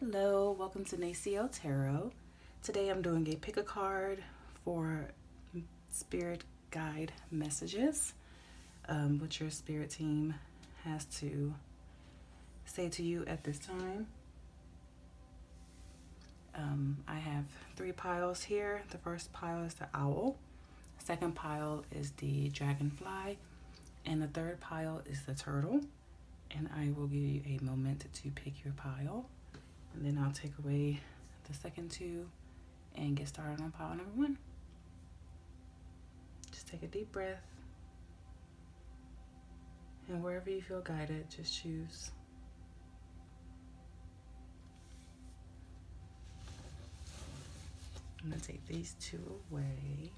Hello, welcome to Naciel Tarot. Today I'm doing a pick a card for spirit guide messages. What your spirit team has to say to you at this time. I have 3 piles here. The first pile is the owl, second pile is the dragonfly, and the third pile is the turtle. And I will give you a moment to pick your pile. And then I'll take away the second 2 and get started on pile number 1. Just take a deep breath. And wherever you feel guided, just choose. I'm going to take these 2 away.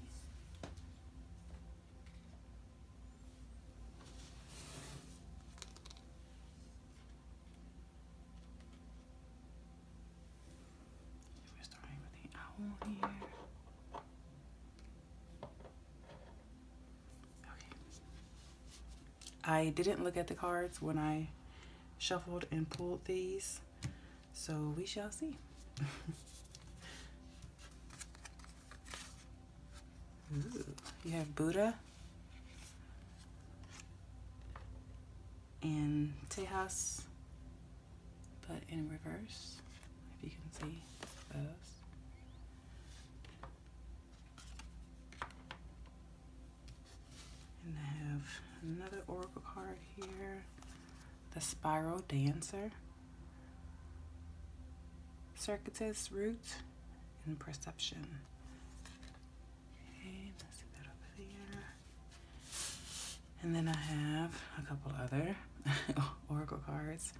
Here. Okay. I didn't look at the cards when I shuffled and pulled these, so we shall see. Ooh, you have Buddha and Tejas, but in reverse, if you can see those. And I have another oracle card here, the Spiral Dancer, Circuitous Root, and Perception. Okay, let's put that over there. And then I have a couple other oracle cards.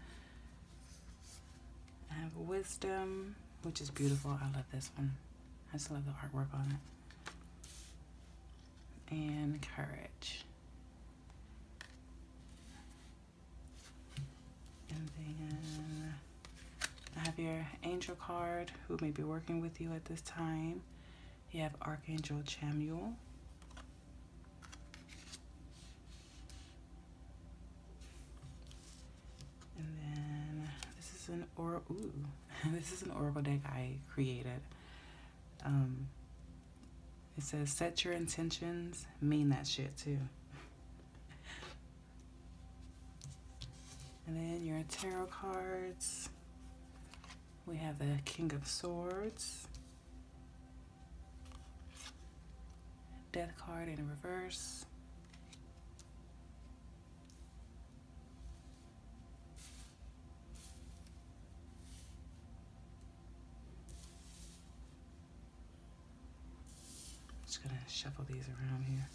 I have Wisdom, which is beautiful. I love this one. I just love the artwork on it. And Courage. And then I have your angel card, who may be working with you at this time. You have Archangel Chamuel. And then this is an this is an oracle deck I created. It says, set your intentions, mean that shit too. And then your tarot cards. We have the King of Swords, Death card in reverse, just gonna shuffle these around here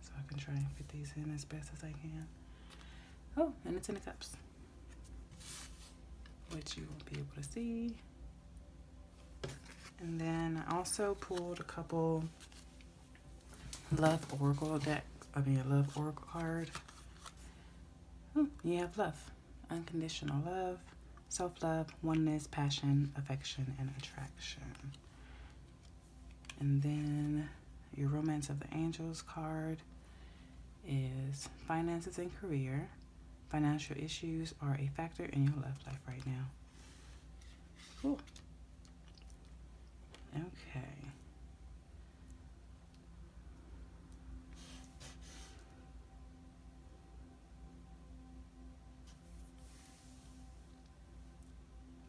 so I can try and fit these in as best as I can. Oh, and it's in the cups, which you will be able to see. And then I also pulled a couple love oracle love oracle card. Oh, you have love, unconditional love, self-love, oneness, passion, affection, and attraction. And then your Romance of the Angels card is finances and career. Financial issues are a factor in your love life right now. Cool. Okay.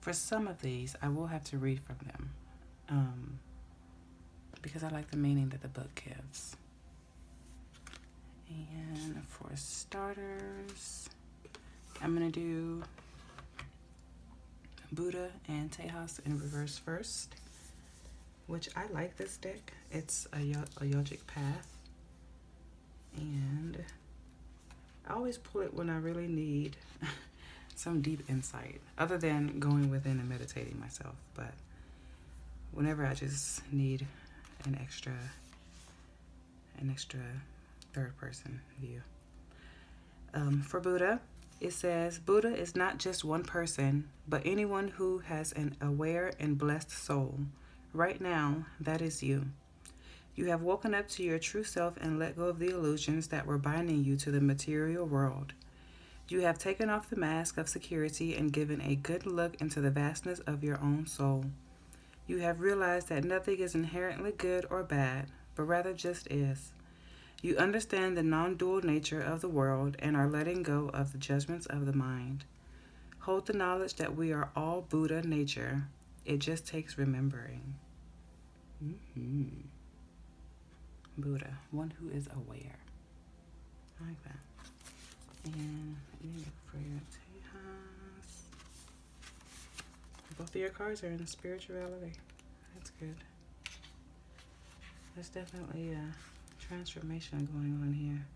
For some of these, I will have to read from them, because I like the meaning that the book gives. And for starters, I'm going to do Buddha and Tejas in reverse first, which I like this deck. It's a Yogic Path, and I always pull it when I really need some deep insight, other than going within and meditating myself. But whenever I just need an extra third person view. For Buddha, it says, Buddha is not just one person, but anyone who has an aware and blessed soul. Right now, that is you. You have woken up to your true self and let go of the illusions that were binding you to the material world. You have taken off the mask of security and given a good look into the vastness of your own soul. You have realized that nothing is inherently good or bad, but rather just is. You understand the non dual nature of the world and are letting go of the judgments of the mind. Hold the knowledge that we are all Buddha nature. It just takes remembering. Buddha, one who is aware. I like that. And let me look for your Tejas. Both of your cards are in spirituality. That's good. There's definitely a transformation going on here.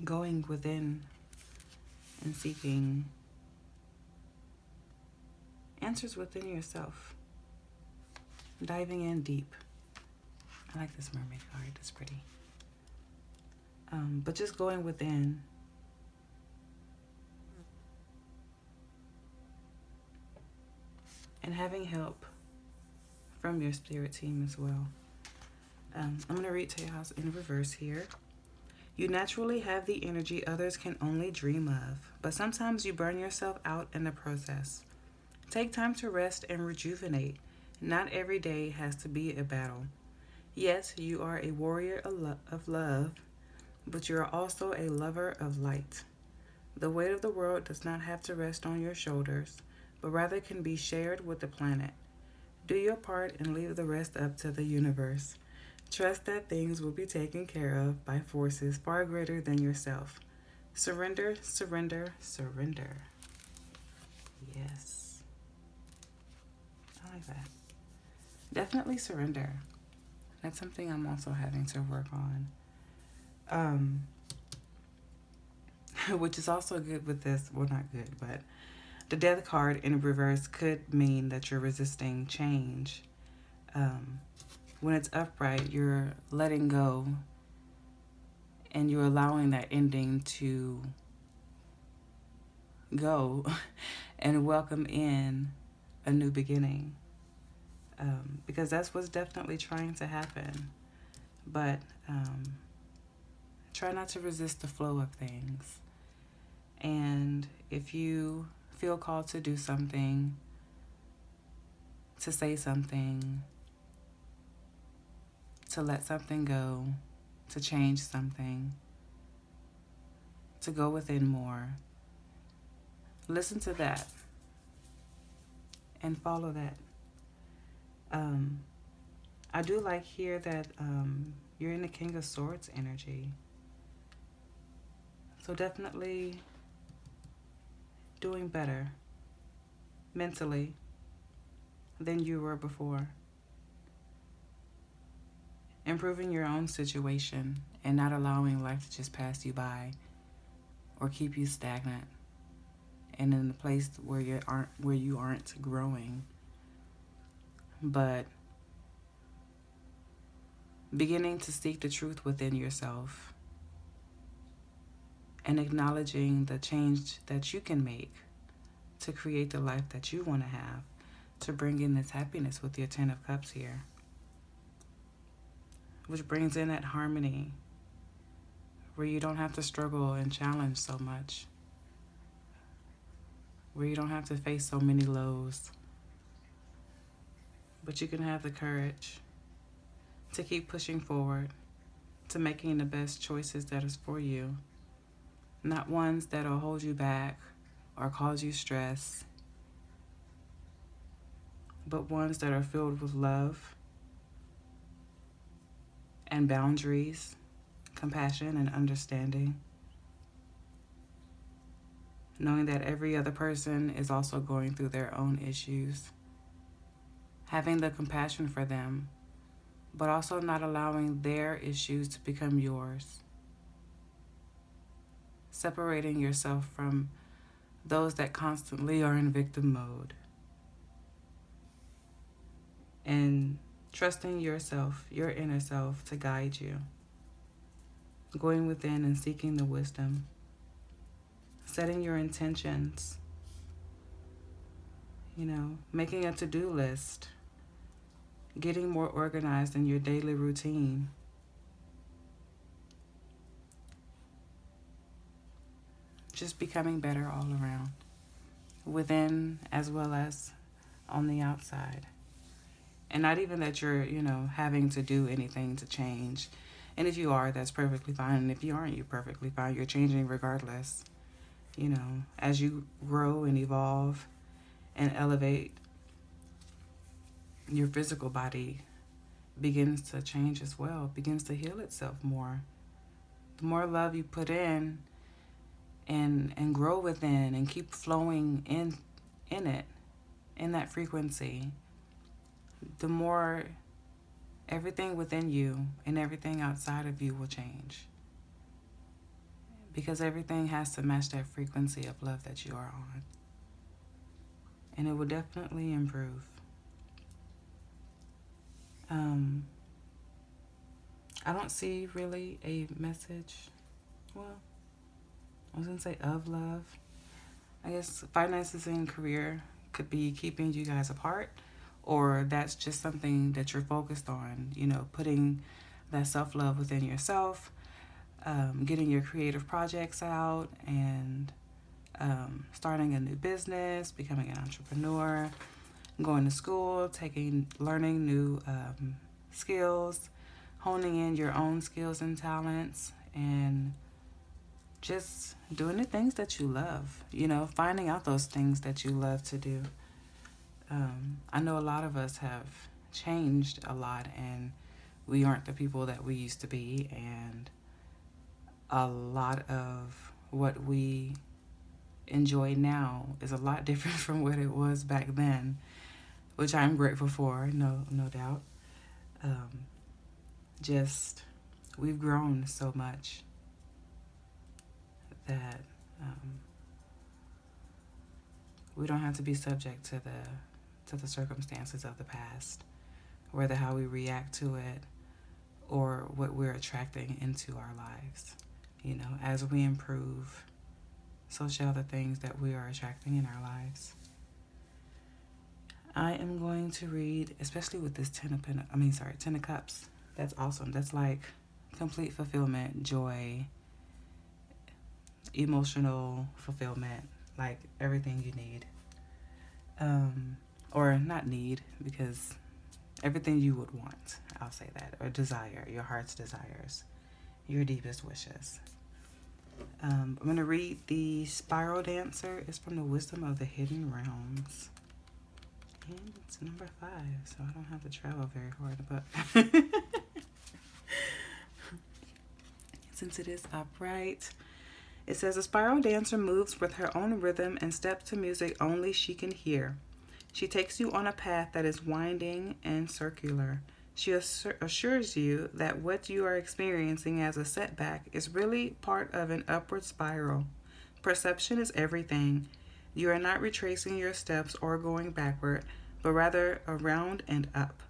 Going within and seeking answers within yourself. Diving in deep. I like this mermaid card. It's pretty. But just going within. And having help from your spirit team as well. I'm going to read Tejas in reverse here. You naturally have the energy others can only dream of, but sometimes you burn yourself out in the process. Take time to rest and rejuvenate. Not every day has to be a battle. Yes, you are a warrior of love, but you are also a lover of light. The weight of the world does not have to rest on your shoulders, but rather can be shared with the planet. Do your part and leave the rest up to the universe. Trust that things will be taken care of by forces far greater than yourself. Surrender, surrender, surrender. Yes. I like that. Definitely surrender. That's something I'm also having to work on. Which is also good with this. Well, not good, but the Death card in reverse could mean that you're resisting change. When it's upright, you're letting go and you're allowing that ending to go and welcome in a new beginning. Because that's what's definitely trying to happen. But try not to resist the flow of things. And if you feel called to do something, to say something, to let something go, to change something, to go within more, listen to that and follow that. I do like here that you're in the King of Swords energy. So definitely doing better mentally than you were before. Improving your own situation and not allowing life to just pass you by or keep you stagnant and in a place where you aren't growing. But beginning to seek the truth within yourself and acknowledging the change that you can make to create the life that you want to have, to bring in this happiness with your 10 of Cups here, which brings in that harmony where you don't have to struggle and challenge so much, where you don't have to face so many lows, but you can have the courage to keep pushing forward, to making the best choices that is for you, not ones that'll hold you back or cause you stress, but ones that are filled with love and boundaries, compassion and understanding, knowing that every other person is also going through their own issues, having the compassion for them, but also not allowing their issues to become yours. Separating yourself from those that constantly are in victim mode. And trusting yourself, your inner self, to guide you. Going within and seeking the wisdom. Setting your intentions. Making a to-do list. Getting more organized in your daily routine. just becoming better all around, within as well as on the outside. And not even that you're, having to do anything to change. And if you are, that's perfectly fine. And if you aren't, you're perfectly fine. You're changing regardless. As you grow and evolve and elevate, your physical body begins to change as well, begins to heal itself more. The more love you put in and grow within and keep flowing in it, in that frequency, the more everything within you and everything outside of you will change. Because everything has to match that frequency of love that you are on. And it will definitely improve. I don't see really a message. Well, I was going to say of love. I guess finances and career could be keeping you guys apart, or that's just something that you're focused on, putting that self-love within yourself, getting your creative projects out, and starting a new business, becoming an entrepreneur, going to school, learning new skills, honing in your own skills and talents, and just doing the things that you love, finding out those things that you love to do. I know a lot of us have changed a lot, and we aren't the people that we used to be, and a lot of what we enjoy now is a lot different from what it was back then, which I'm grateful for, no doubt. Just, we've grown so much that we don't have to be subject to the circumstances of the past, whether how we react to it or what we're attracting into our lives. As we improve, so shall the things that we are attracting in our lives. I am going to read, especially with this Ten of Cups. That's awesome. That's like complete fulfillment, joy, emotional fulfillment, like everything you need. Or not need, because everything you would want, I'll say that, or desire, your heart's desires, your deepest wishes. I'm going to read the Spiral Dancer. It's from the Wisdom of the Hidden Realms. And it's number 5, so I don't have to travel very hard, but since it is upright, it says a spiral dancer moves with her own rhythm and steps to music only she can hear. She takes you on a path that is winding and circular. She assures you that what you are experiencing as a setback is really part of an upward spiral. Perception is everything. You are not retracing your steps or going backward, but rather around and up.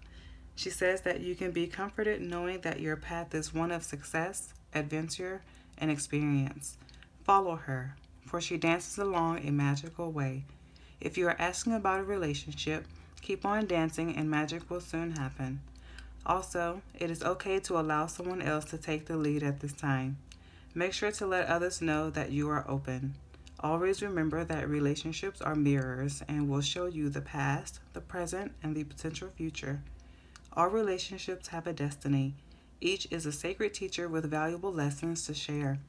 She says that you can be comforted knowing that your path is one of success, adventure, and experience. Follow her, for she dances along a magical way. If you are asking about a relationship, keep on dancing and magic will soon happen. Also, it is okay to allow someone else to take the lead at this time. Make sure to let others know that you are open. Always remember that relationships are mirrors and will show you the past, the present, and the potential future. All relationships have a destiny. Each is a sacred teacher with valuable lessons to share.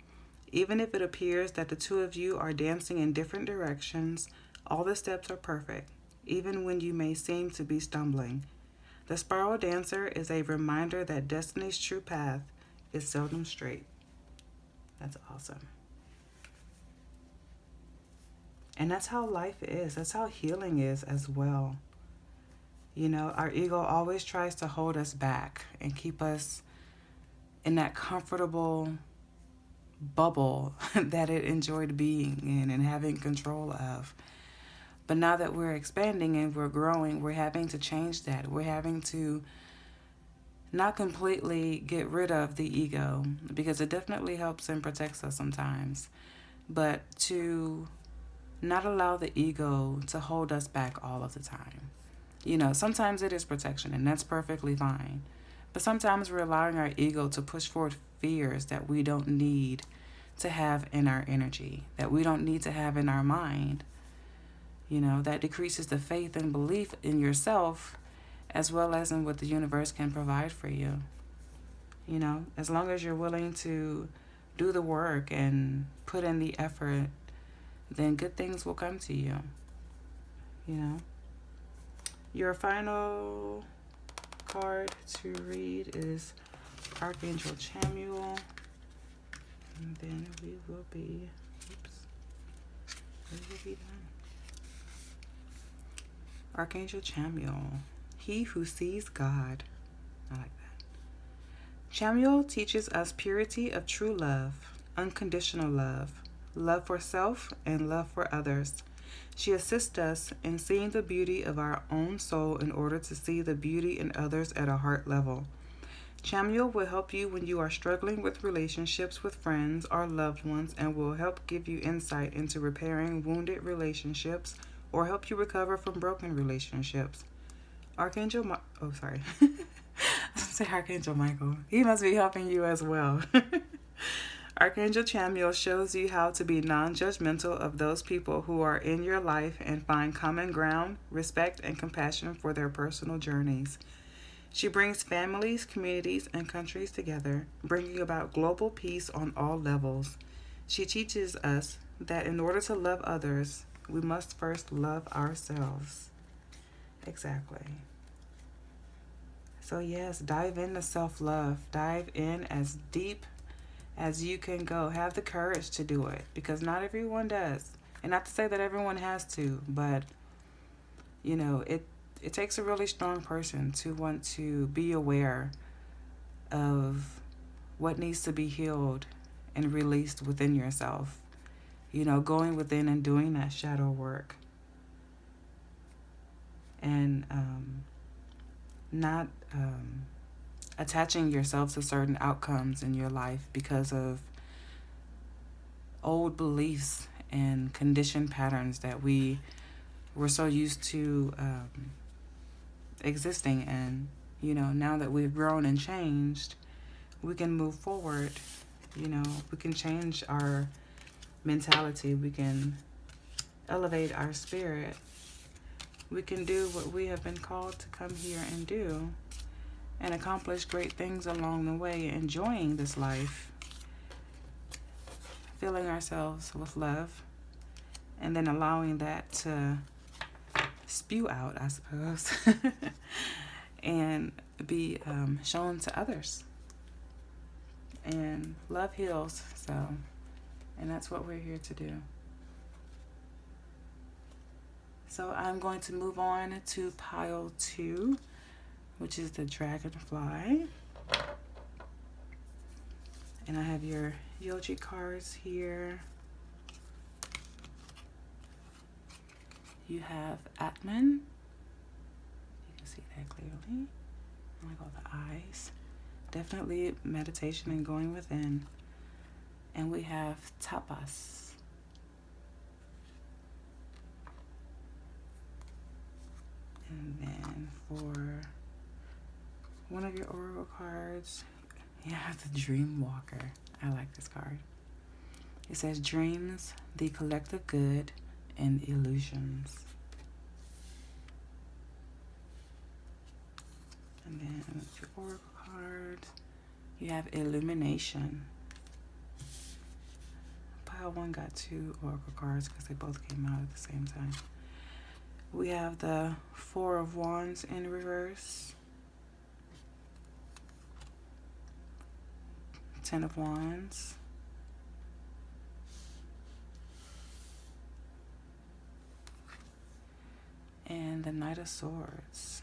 Even if it appears that the two of you are dancing in different directions, all the steps are perfect, even when you may seem to be stumbling. The Spiral Dancer is a reminder that destiny's true path is seldom straight. That's awesome. And that's how life is. That's how healing is as well. Our ego always tries to hold us back and keep us in that comfortable bubble that it enjoyed being in and having control of. But now that we're expanding and we're growing, we're having to change that. We're having to not completely get rid of the ego, because it definitely helps and protects us sometimes, but to not allow the ego to hold us back all of the time. Sometimes it is protection, and that's perfectly fine. But sometimes we're allowing our ego to push forward fears that we don't need to have in our energy, that we don't need to have in our mind. You know, that decreases the faith and belief in yourself as well as in what the universe can provide for you. You know, as long as you're willing to do the work and put in the effort, then good things will come to you. You know, your final card to read is Archangel Chamuel, and then we will be done. Archangel Chamuel, he who sees God. I like that. Chamuel teaches us purity of true love, unconditional love, love for self, and love for others. She assists us in seeing the beauty of our own soul in order to see the beauty in others at a heart level. Chamuel will help you when you are struggling with relationships with friends or loved ones, and will help give you insight into repairing wounded relationships or help you recover from broken relationships. Archangel say Archangel Michael. He must be helping you as well. Archangel Chamuel shows you how to be non-judgmental of those people who are in your life and find common ground, respect, and compassion for their personal journeys. She brings families, communities, and countries together, bringing about global peace on all levels. She teaches us that in order to love others, we must first love ourselves. Exactly. So yes, dive into self-love. Dive in as deep as you can go. Have the courage to do it, because not everyone does. And not to say that everyone has to, but you know, it takes a really strong person to want to be aware of what needs to be healed and released within yourself. You know, going within and doing that shadow work. And not attaching yourself to certain outcomes in your life because of old beliefs and conditioned patterns that we were so used to existing in. You know, now that we've grown and changed, we can move forward. You know, we can change our mentality. We can elevate our spirit. We can do what we have been called to come here and do, and accomplish great things along the way, enjoying this life, filling ourselves with love, and then allowing that to spew out, I suppose, and be shown to others. And love heals, and that's what we're here to do. So I'm going to move on to pile 2, which is the Dragonfly. And I have your Yogi cards here. You have Atman. You can see that clearly. I like all the eyes. Definitely meditation and going within. And we have Tapas. And then for one of your oracle cards, you have the Dream Walker. I like this card. It says dreams, the collective good, and illusions. And then with your oracle cards, you have Illumination. Pile 1 got 2 oracle cards because they both came out at the same time. We have the 4 of Wands in reverse, 10 of Wands, and the Knight of Swords.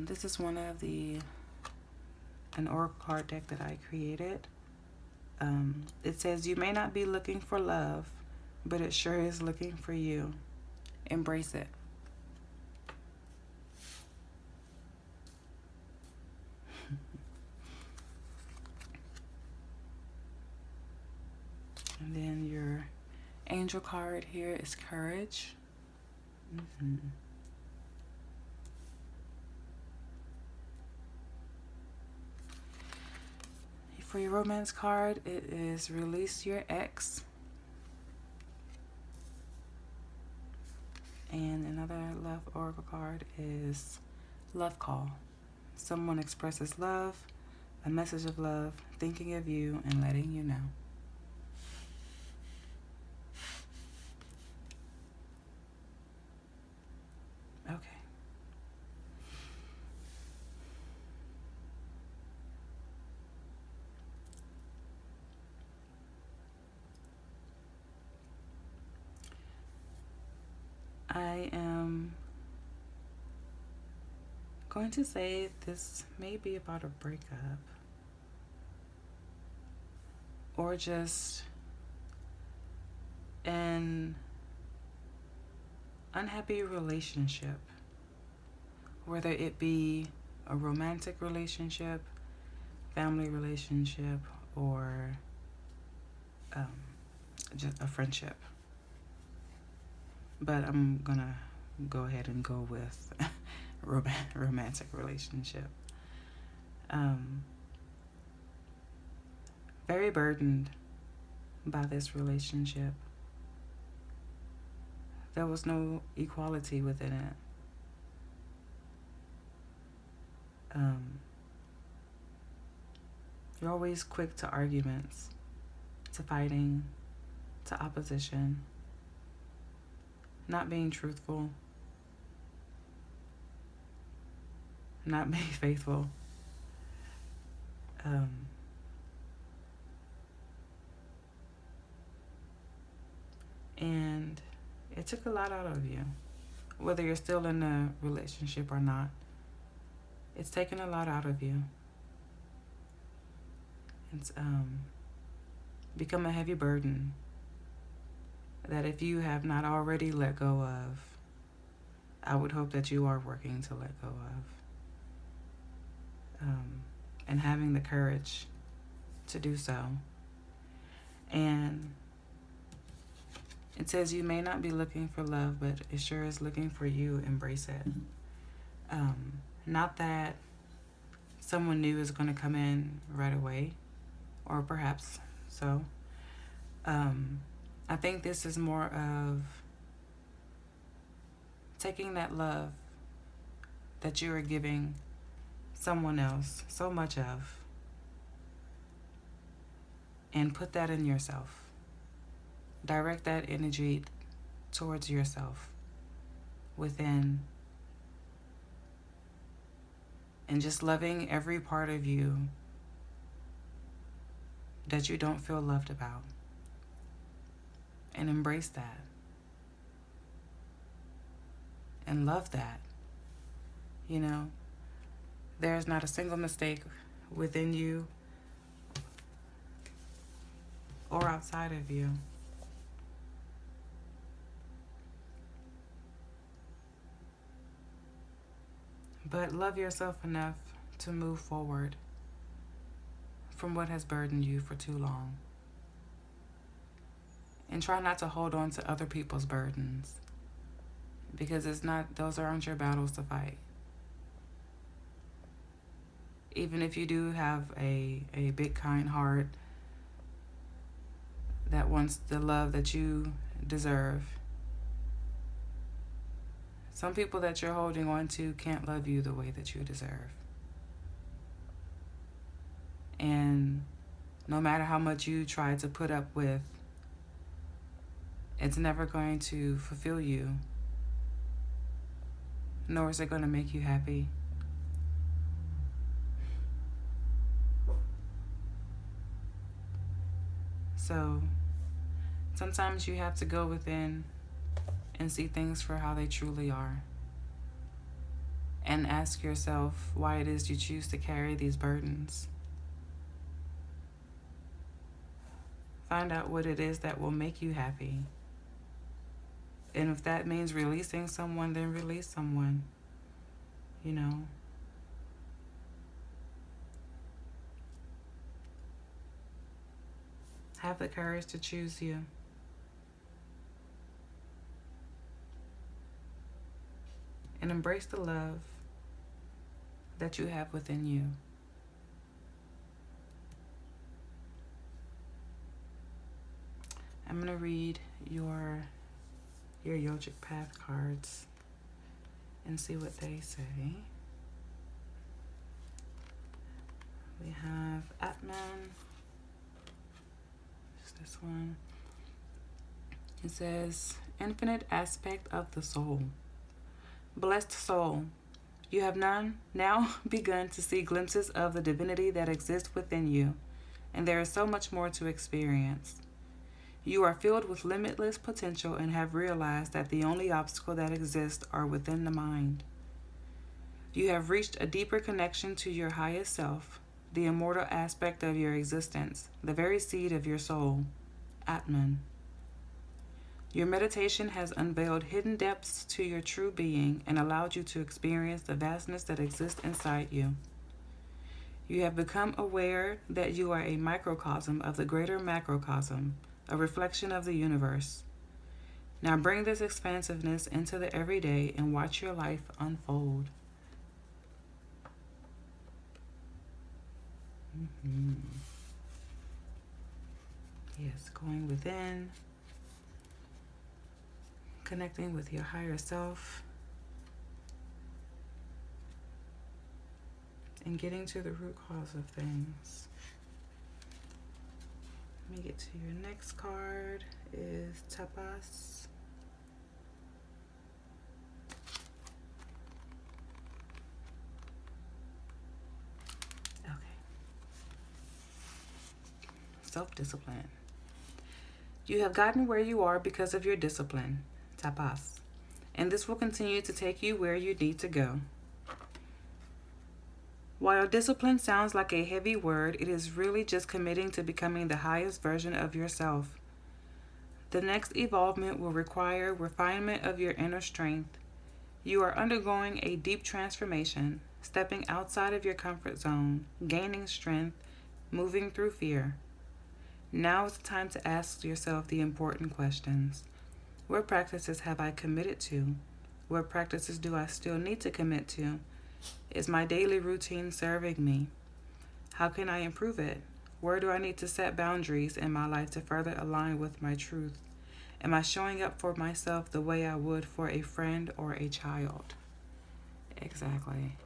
This is one of an oracle card deck that I created. It says, you may not be looking for love, but it sure is looking for you. Embrace it. And then your angel card here is Courage. For your romance card, it is release your ex. And another love oracle card is love call. Someone expresses love, a message of love, thinking of you and letting you know. Okay. I am going to say this may be about a breakup or just an unhappy relationship, whether it be a romantic relationship, family relationship, or just a friendship. But I'm gonna go ahead and go with romantic relationship. Very burdened by this relationship. There was no equality within it. You're always quick to arguments, to fighting, to opposition, not being truthful, not being faithful. And it took a lot out of you, whether you're still in a relationship or not. It's taken a lot out of you. It's become a heavy burden that if you have not already let go of, I would hope that you are working to let go of. And having the courage to do so. And it says you may not be looking for love, but it sure is looking for you. Embrace it. Not that someone new is going to come in right away, or perhaps so. I think this is more of taking that love that you are giving someone else so much of and put that in yourself. Direct that energy towards yourself within, and just loving every part of you that you don't feel loved about, and embrace that and love that. You know, there's not a single mistake within you or outside of you. But love yourself enough to move forward from what has burdened you for too long. And try not to hold on to other people's burdens, because those aren't your battles to fight. Even if you do have a big kind heart that wants the love that you deserve, some people that you're holding on to can't love you the way that you deserve. And no matter how much you try to put up with, it's never going to fulfill you, nor is it going to make you happy. So sometimes you have to go within and see things for how they truly are, and ask yourself why it is you choose to carry these burdens. Find out what it is that will make you happy. And if that means releasing someone, then release someone. You know. Have the courage to choose you. And embrace the love that you have within you. I'm going to read your Yogic Path cards and see what they say. We have Atman. Just this one. It says, infinite aspect of the soul. Blessed soul, you have now begun to see glimpses of the divinity that exists within you, and there is so much more to experience. You are filled with limitless potential and have realized that the only obstacle that exists are within the mind. You have reached a deeper connection to your highest self, the immortal aspect of your existence, the very seed of your soul, Atman. Your meditation has unveiled hidden depths to your true being and allowed you to experience the vastness that exists inside you. You have become aware that you are a microcosm of the greater macrocosm, a reflection of the universe. Now bring this expansiveness into the everyday and watch your life unfold. Yes, going within, connecting with your higher self, and getting to the root cause of things. Let me get to your next card is Tapas. Okay. Self-discipline. You have gotten where you are because of your discipline, Tapas, and this will continue to take you where you need to go. While discipline sounds like a heavy word, it is really just committing to becoming the highest version of yourself. The next evolvement will require refinement of your inner strength. You are undergoing a deep transformation, stepping outside of your comfort zone, gaining strength, moving through fear. Now is the time to ask yourself the important questions. What practices have I committed to? What practices do I still need to commit to? Is my daily routine serving me? How can I improve it? Where do I need to set boundaries in my life to further align with my truth? Am I showing up for myself the way I would for a friend or a child? Exactly.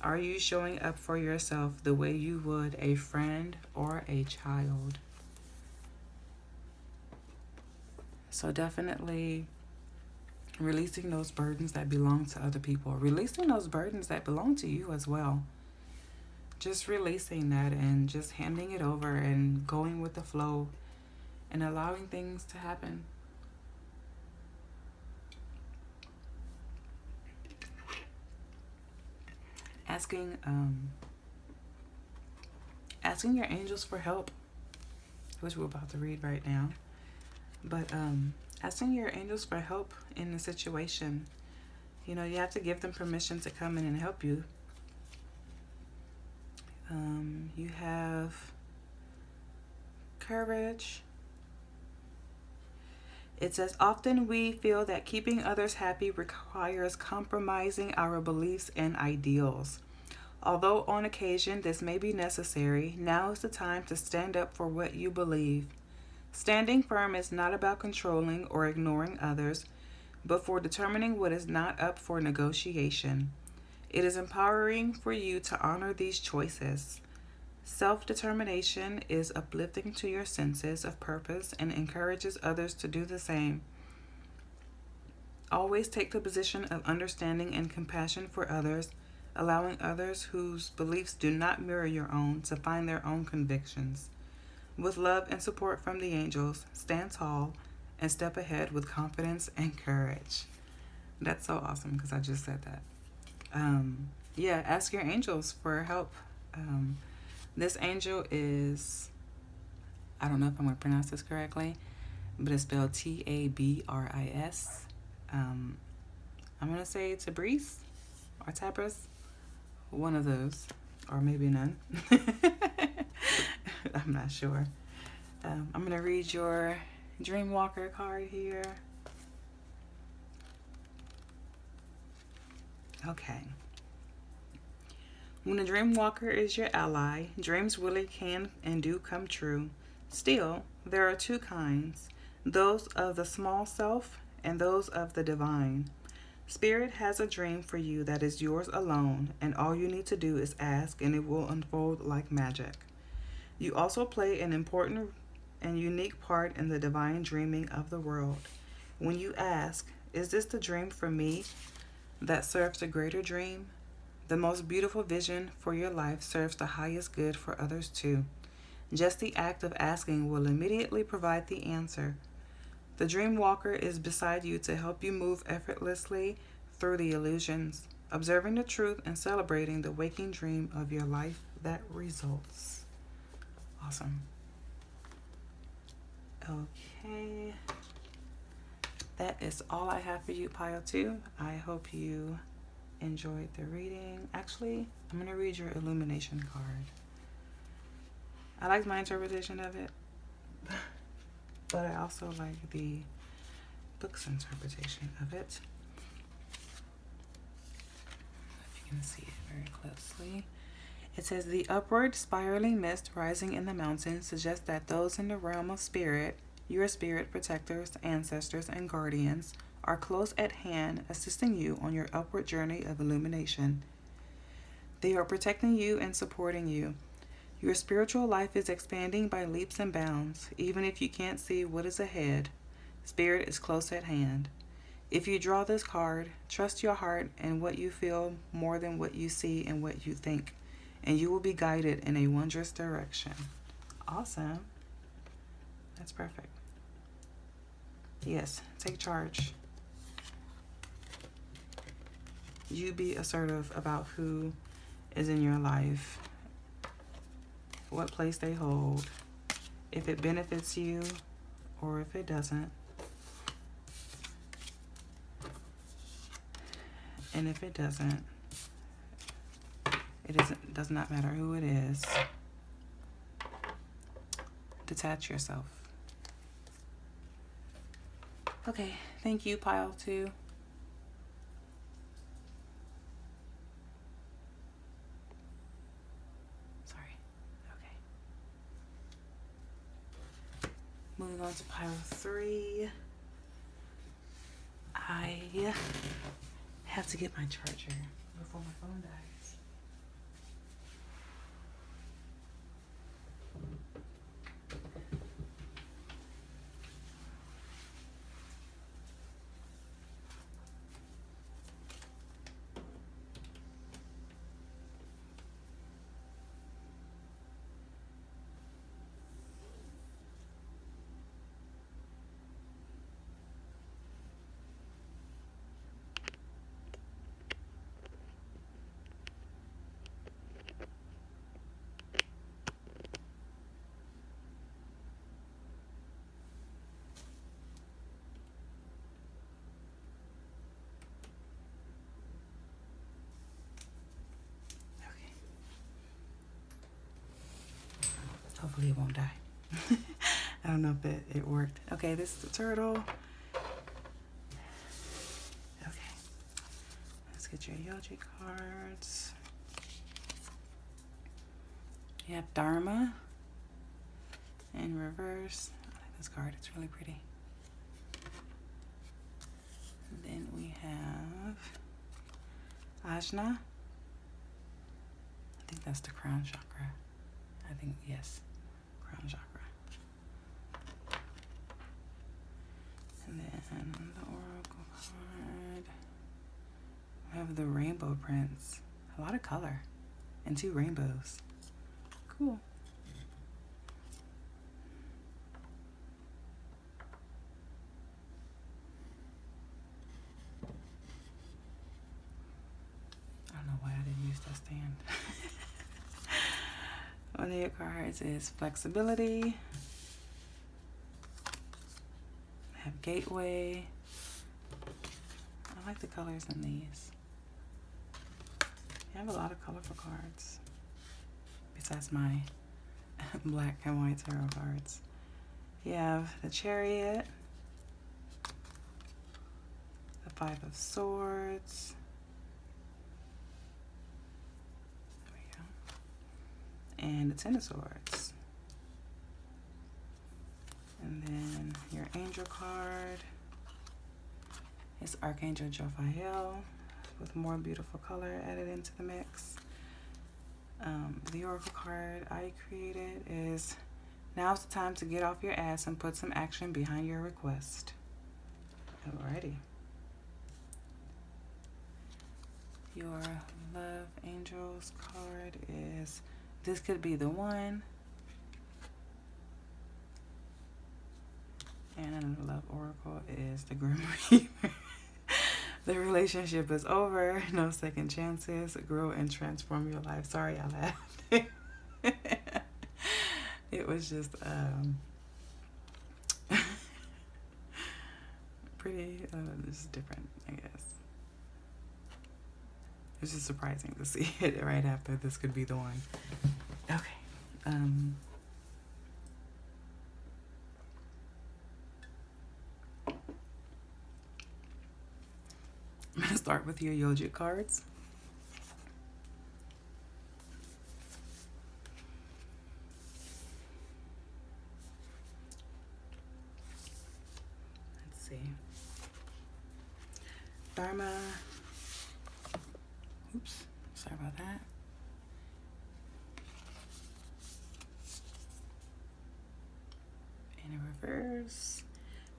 Are you showing up for yourself the way you would a friend or a child? So definitely releasing those burdens that belong to other people, releasing those burdens that belong to you as well. Just releasing that and just handing it over and going with the flow and allowing things to happen. Asking your angels for help, which we're about to read right now. But asking your angels for help in the situation, you have to give them permission to come in and help you. You have courage. It says, often we feel that keeping others happy requires compromising our beliefs and ideals. Although on occasion this may be necessary, now is the time to stand up for what you believe. Standing firm is not about controlling or ignoring others, but for determining what is not up for negotiation. It is empowering for you to honor these choices. Self-determination is uplifting to your senses of purpose and encourages others to do the same. Always take the position of understanding and compassion for others, allowing others whose beliefs do not mirror your own to find their own convictions. With love and support from the angels, stand tall and step ahead with confidence and courage. That's so awesome because I just said that. Ask your angels for help. This angel is, I don't know if I'm going to pronounce this correctly, but it's spelled Tabris. I'm going to say Tabriz or Tabris. One of those, or maybe none. I'm not sure. I'm going to read your Dreamwalker card here. Okay. When a dream walker is your ally, dreams really can and do come true. Still, There are two kinds, those of the small self and those of the divine. Spirit has a dream for you that is yours alone, and all you need to do is ask, and it will unfold like magic. You also play an important and unique part in the divine dreaming of the world. When you ask, is this the dream for me that serves a greater dream? The most beautiful vision for your life serves the highest good for others too. Just the act of asking will immediately provide the answer. The dream walker is beside you to help you move effortlessly through the illusions, observing the truth and celebrating the waking dream of your life that results. Awesome. Okay. That is all I have for you, Pile 2. I hope you enjoyed the reading. Actually, I'm going to read your illumination card. I liked my interpretation of it, but I also like the book's interpretation of it. If you can see it very closely. It says, the upward spiraling mist rising in the mountains suggests that those in the realm of spirit, your spirit protectors, ancestors, and guardians, are close at hand, assisting you on your upward journey of illumination. They are protecting you and supporting you. Your spiritual life is expanding by leaps and bounds. Even if you can't see what is ahead, Spirit is close at hand. If you draw this card, trust your heart and what you feel more than what you see and what you think, and you will be guided in a wondrous direction. Awesome. That's perfect. Yes, take charge. You be assertive about who is in your life, what place they hold, if it benefits you or if it doesn't. And if it doesn't, does not matter who it is. Detach yourself. Okay, thank you, Pile 2. Sorry. Okay. Moving on to Pile 3. I have to get my charger before my phone dies. Hopefully it won't die. I don't know if it worked. Okay, this is the turtle. Okay. Let's get your Yoji cards. You have Dharma in reverse. I like this card. It's really pretty. And then we have Ajna. I think that's the crown chakra. I think, yes. Crown chakra. And then the oracle card. We have the rainbow prince. A lot of color. And 2 rainbows. Cool. I don't know why I didn't use that stand. One of your cards is flexibility. I have gateway. I like the colors in these. I have a lot of colorful cards. Besides my black and white tarot cards. You have the Chariot. The 5 of Swords. And the Ten of Swords. Your angel card is Archangel Jophiel with more beautiful color added into the mix. The oracle card I created is now's the time to get off your ass and put some action behind your request. Alrighty. Your love angels card is this could be the one. And the love oracle is the Grim Reaper. The relationship is over. No second chances. Grow and transform your life. Sorry, I laughed. It was just pretty. This is different, I guess. It's just surprising to see it right after this could be the one. Okay. I'm going to start with your Yogic cards. Let's see. Dharma. Oops. Sorry about that. In reverse.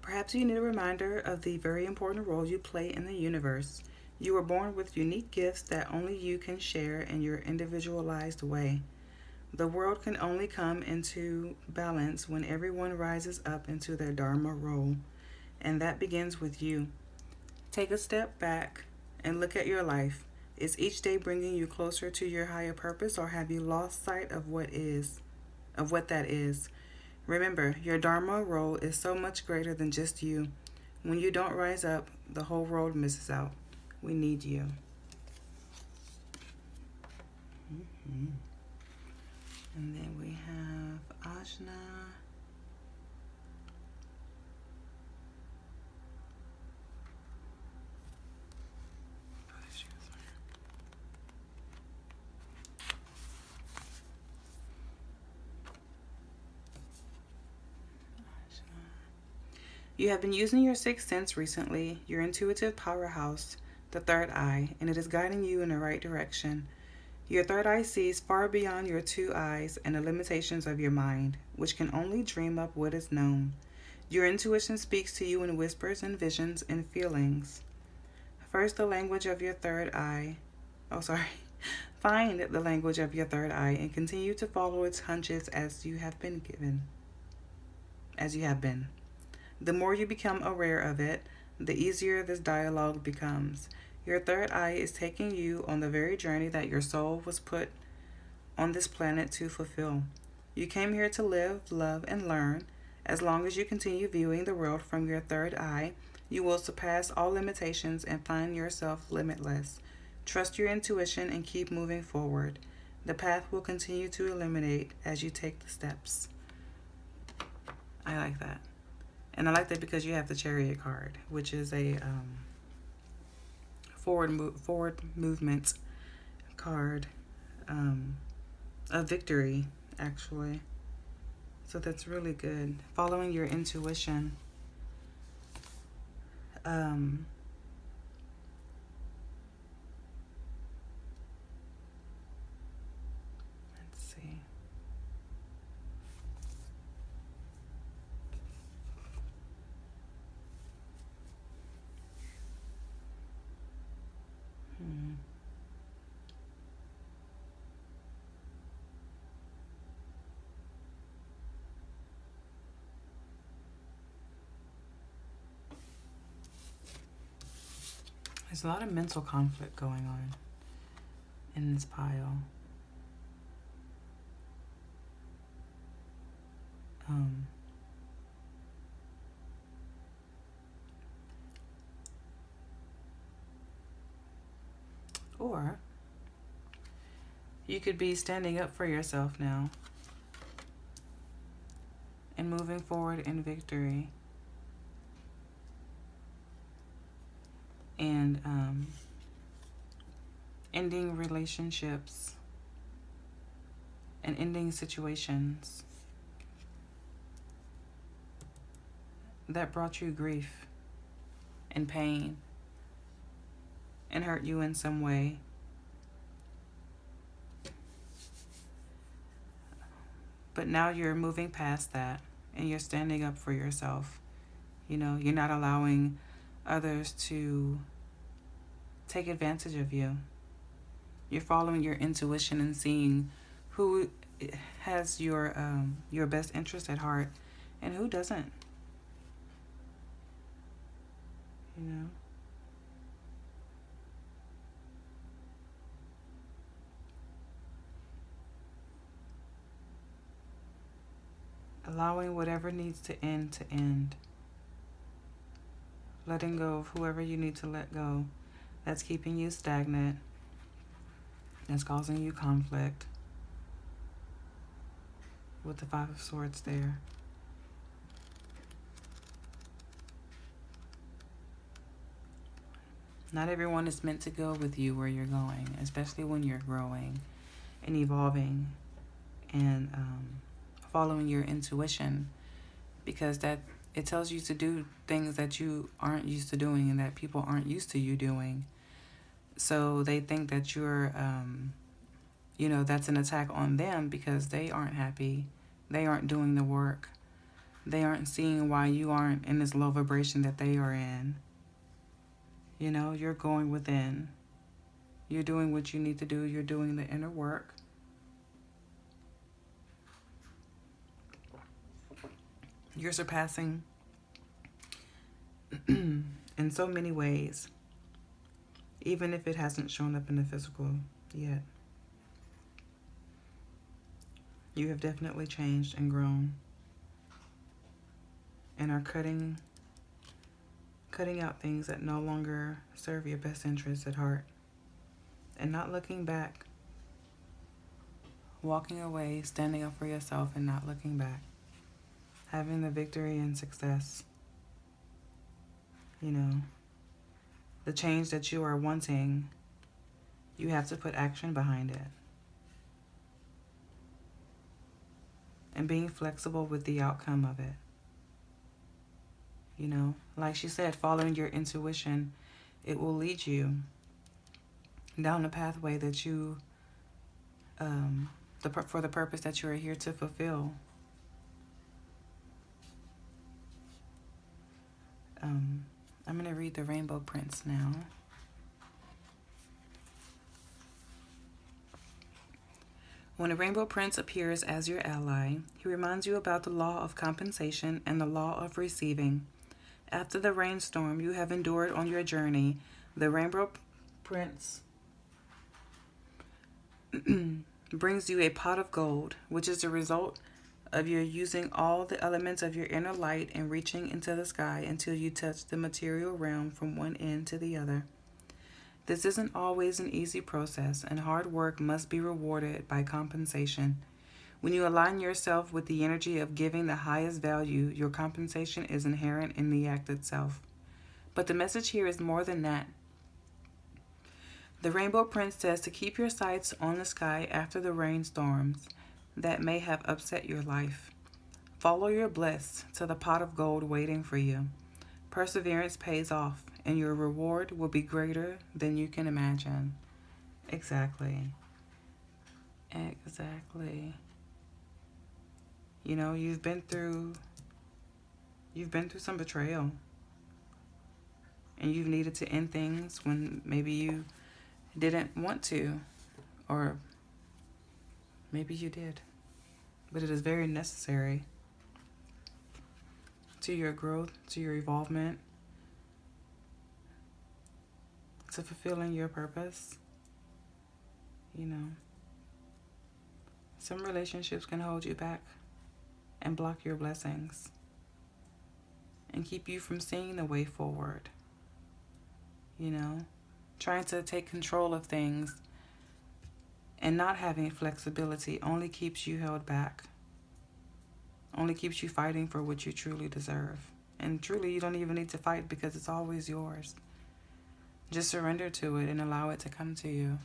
Perhaps you need a reminder of the very important role you play in the universe. You were born with unique gifts that only you can share in your individualized way. The world can only come into balance when everyone rises up into their Dharma role, and that begins with you. Take a step back and look at your life. Is each day bringing you closer to your higher purpose, or have you lost sight of what that is? Remember, your Dharma role is so much greater than just you. When you don't rise up, the whole world misses out. We need you. And then we have Ajna. You have been using your sixth sense recently, your intuitive powerhouse, the third eye, and it is guiding you in the right direction. Your third eye sees far beyond your two eyes and the limitations of your mind, which can only dream up what is known. Your intuition speaks to you in whispers and visions and feelings. First, the language of your third eye. Find the language of your third eye and continue to follow its hunches as you have been. The more you become aware of it, the easier this dialogue becomes. Your third eye is taking you on the very journey that your soul was put on this planet to fulfill. You came here to live, love, and learn. As long as you continue viewing the world from your third eye, you will surpass all limitations and find yourself limitless. Trust your intuition and keep moving forward. The path will continue to illuminate as you take the steps. I like that. And I like that because you have the Chariot card, which is a forward movement card, a victory, actually. So that's really good. Following your intuition. Let's see. There's a lot of mental conflict going on in this pile. Or you could be standing up for yourself now and moving forward in victory. And ending relationships and ending situations that brought you grief and pain and hurt you in some way. But now you're moving past that and you're standing up for yourself. You know, you're not allowing others to take advantage of you. You're following your intuition and seeing who has your best interest at heart and who doesn't. You know? Allowing whatever needs to end. Letting go of whoever you need to let go. That's keeping you stagnant. That's causing you conflict. With the Five of Swords there. Not everyone is meant to go with you where you're going, especially when you're growing and evolving and following your intuition, because that it tells you to do things that you aren't used to doing and that people aren't used to you doing. So they think that you're, that's an attack on them because they aren't happy. They aren't doing the work. They aren't seeing why you aren't in this low vibration that they are in. You know, you're going within. You're doing what you need to do. You're doing the inner work. You're surpassing in so many ways, even if it hasn't shown up in the physical yet. You have definitely changed and grown and are cutting out things that no longer serve your best interests at heart and not looking back. Walking away, standing up for yourself and not looking back. Having the victory and success. You know, the change that you are wanting, you have to put action behind it. And being flexible with the outcome of it. You know, like she said, following your intuition, it will lead you down the pathway that you, for the purpose that you are here to fulfill. I'm going to read the Rainbow Prince now. When a Rainbow Prince appears as your ally, he reminds you about the law of compensation and the law of receiving. After the rainstorm you have endured on your journey, the Rainbow Prince brings you a pot of gold, which is the result of your using all the elements of your inner light and reaching into the sky until you touch the material realm from one end to the other. This isn't always an easy process, and hard work must be rewarded by compensation. When you align yourself with the energy of giving the highest value, your compensation is inherent in the act itself. But the message here is more than that. The Rainbow Prince says to keep your sights on the sky after the rainstorms that may have upset your life. Follow your bliss to the pot of gold waiting for you. Perseverance pays off, and your reward will be greater than you can imagine. Exactly. You know, you've been through some betrayal. And you've needed to end things when maybe you didn't want to, or maybe you did. But it is very necessary to your growth, to your evolvement, to fulfilling your purpose. You know, some relationships can hold you back and block your blessings and keep you from seeing the way forward. You know, trying to take control of things and not having flexibility only keeps you held back. Only keeps you fighting for what you truly deserve. And truly, you don't even need to fight because it's always yours. Just surrender to it and allow it to come to you.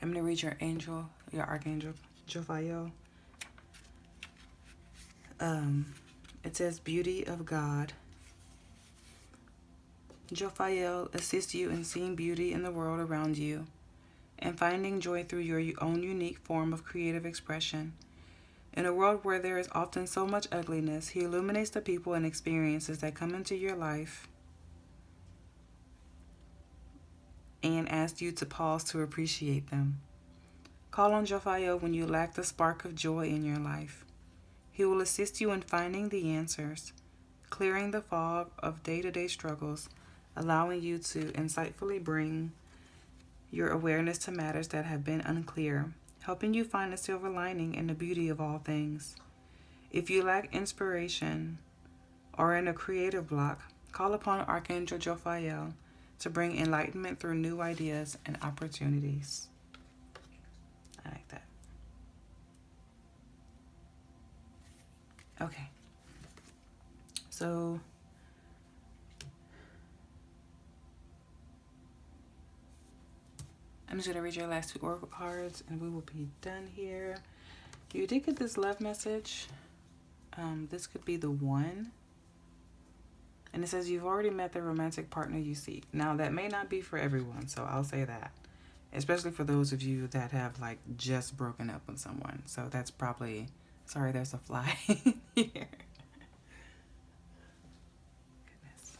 I'm going to read your Archangel Jophiel. It says, beauty of God. Jophiel assists you in seeing beauty in the world around you and finding joy through your own unique form of creative expression. In a world where there is often so much ugliness, he illuminates the people and experiences that come into your life and asks you to pause to appreciate them. Call on Jophiel when you lack the spark of joy in your life. He will assist you in finding the answers, clearing the fog of day-to-day struggles, allowing you to insightfully bring your awareness to matters that have been unclear, helping you find the silver lining in the beauty of all things. If you lack inspiration or in a creative block, call upon Archangel Jophiel to bring enlightenment through new ideas and opportunities. I like that. Okay. So I'm just going to read your last 2 oracle cards and we will be done here. You did get this love message. This could be the one. And it says you've already met the romantic partner you seek. Now, that may not be for everyone, so I'll say that. Especially for those of you that have, like, just broken up with someone. So that's probably... Sorry, there's a fly here. Goodness.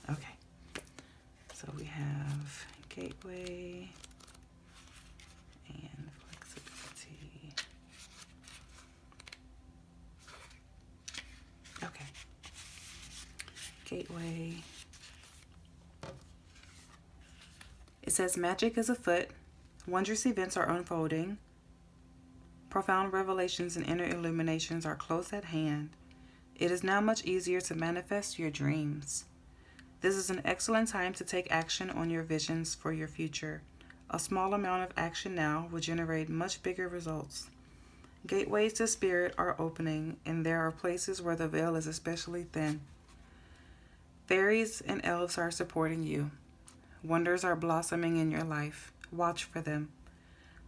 Okay. So we have gateway and flexibility. Okay. Gateway. It says magic is afoot. Wondrous events are unfolding. Profound revelations and inner illuminations are close at hand. It is now much easier to manifest your dreams. This is an excellent time to take action on your visions for your future. A small amount of action now will generate much bigger results. Gateways to spirit are opening, and there are places where the veil is especially thin. Fairies and elves are supporting you. Wonders are blossoming in your life. Watch for them.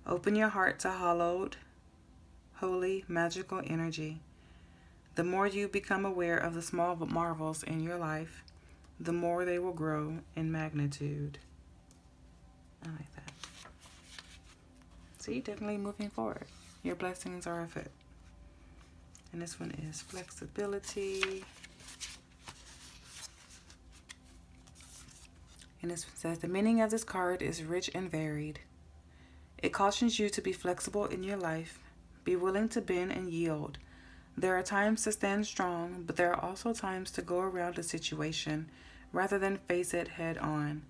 Open your heart to hallowed, holy, magical energy. The more you become aware of the small marvels in your life, the more they will grow in magnitude. I like that. See, definitely moving forward. Your blessings are afoot. And this one is flexibility. And this one says, the meaning of this card is rich and varied. It cautions you to be flexible in your life. Be willing to bend and yield. There are times to stand strong, but there are also times to go around a situation rather than face it head on.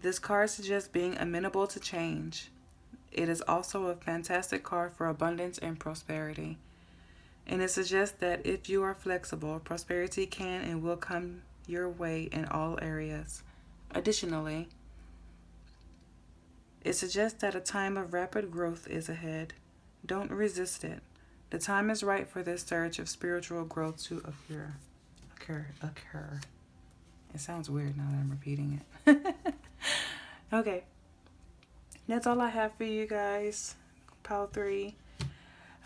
This card suggests being amenable to change. It is also a fantastic card for abundance and prosperity. And it suggests that if you are flexible, prosperity can and will come your way in all areas. Additionally, it suggests that a time of rapid growth is ahead. Don't resist it. The time is right for this surge of spiritual growth to occur. It sounds weird now that I'm repeating it. Okay. That's all I have for you guys. Pile 3.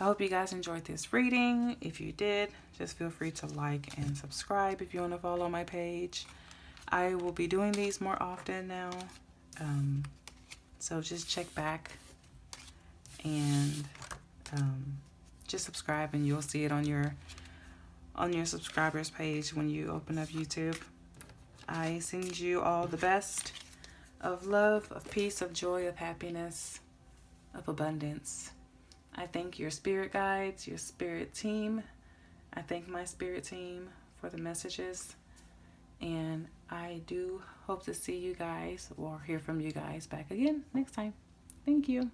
I hope you guys enjoyed this reading. If you did, just feel free to like and subscribe if you want to follow my page. I will be doing these more often now. So just check back and just subscribe and you'll see it on your subscribers page when you open up YouTube. I send you all the best of love, of peace, of joy, of happiness, of abundance. I thank your spirit guides, your spirit team. I thank my spirit team for the messages. And I do hope to see you guys or hear from you guys back again next time. Thank you.